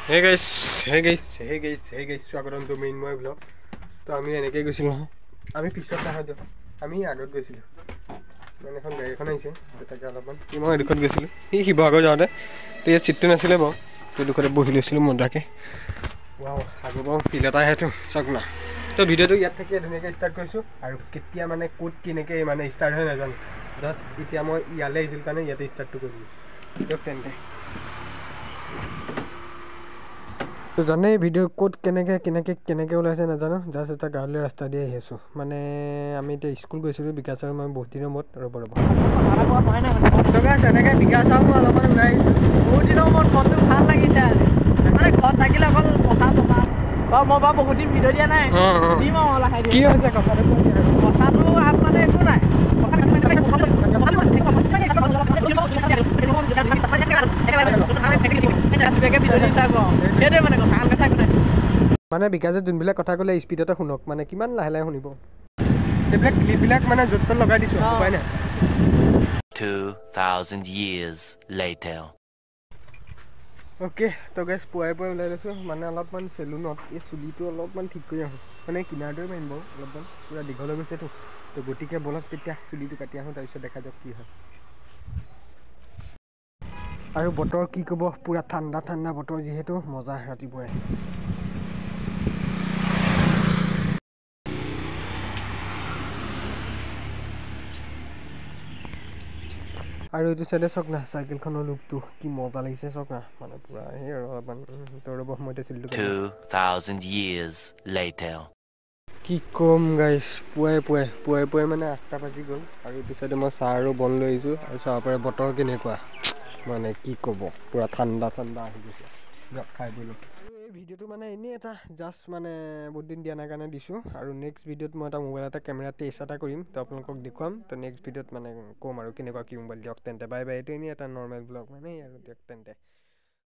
Hey guys, স্বাগতম two main মই blog. তো আমি এনেকৈ গৈছিলোঁ নহয়, আমি পিছত নাহা দিয়ক, আমি আগত গৈছিলোঁ। মানে এখন গাড়ী এখন আহিছে, তাকে অলপমান মই এডোখৰত গৈছিলোঁ, সেই শিৱসাগৰ যাওঁতে। তো ইয়াত চিটটো নাছিলে বাৰু, তো এডোখৰতে বহি লৈছিলোঁ মজাকৈ। ৱাও, আগৰ বাৰু ফিল এটা আহেতো, চাওক না। তো ভিডিঅ'টো ইয়াত থাকি ধুনীয়াকৈ ষ্টাৰ্ট কৰিছোঁ, আৰু কেতিয়া মানে ক'ত কেনেকৈ মানে ষ্টাৰ্ট হয় নাজানো। জাষ্ট এতিয়া মই ইয়ালৈ আহিছিলোঁ কাৰণে ইয়াতে ষ্টাৰ্টটো কৰিলোঁ দিয়ক তেন্তে। তো জানেই ভিডিঅ' ক'ত কেনেকৈ ওলাইছে নাজানো, জাষ্ট এটা গাঁৱলীয়া ৰাস্তা দি আহি আছোঁ। মানে আমি এতিয়া স্কুল গৈছিলোঁ বিকাশ আৰু মই বহুত দিনৰ মূৰত। ৰ'ব তেনেকৈ বিকাশ আৰু মই অলপমান ওলাই আহিছোঁ। বহুত দিনৰ মূৰত মনটো ভাল লাগিছে আজি, মানে ঘৰত থাকিলে অকল পঢ়া বাৰু মই বাৰু বহুত দিন ভিডিঅ' দিয়া নাই, দিম আৰু লাহে কি হৈছে কথাটো মানে একো নাই। মানে বিকাশে যোনবিলাক কথা ক'লে স্পীডতে শুনক, মানে কিমান লাহে লাহে শুনিব। এইবিলাক ক্লিপবিলাক মানে য'ত ত'ত লগাই দিছোঁ, উপায় নাই। 2000 years later. অ'কে, তো গাইছ পুৱাই ওলাই লৈছোঁ, মানে অলপমান চেলুনত এই চুলিটো অলপমান ঠিক কৰি আহোঁ। মানে কিনাৰটোৱে মাৰিম বাৰু, অলপমান পূৰা দীঘল হৈ গৈছেতো। তো গতিকে বলক তেতিয়া চুলিটো কাটি আহোঁ, তাৰপিছত দেখা যাওক কি হয়। আৰু বতৰ কি ক'ব, পূৰা ঠাণ্ডা বতৰ, যিহেতু মজা ৰাতিপুৱাই। আৰু এইটো চাইডে চাওক না, চাইকেলখনৰ লুকটো কি মজা লাগিছে, চাওক না। মানে পূৰা সেই আৰু অলপমান ৰ'ব, মই এতিয়া চুলিটো 2000 years later. কি ক'ম গাইছ, পুৱাই মানে 8টা বাজি গ'ল। আৰু এইটো চাইডে মই চাহ আৰু বন লৈ আহিছোঁ, আৰু চাহৰ পৰা বতৰ কেনেকুৱা, মানে কি ক'ব, পূৰা ঠাণ্ডা আহি গৈছে। যাওক খাই বৈ লওক। আৰু এই ভিডিঅ'টো মানে এনেই এটা জাষ্ট মানে বহুত দিন দিয়া নাই কাৰণে দিছোঁ। আৰু নেক্সট ভিডিঅ'ত মই এটা মোবাইল এটা কেমেৰা টেষ্ট এটা কৰিম, তো আপোনালোকক দেখুৱাম। তো নেক্সট ভিডিঅ'ত মানে ক'ম আৰু কেনেকুৱা কি মোবাইল। দিয়ক তেন্তে বাই বাই। এইটো এনেই এটা নৰ্মেল ব্লগ মানে, আৰু দিয়ক তেন্তে।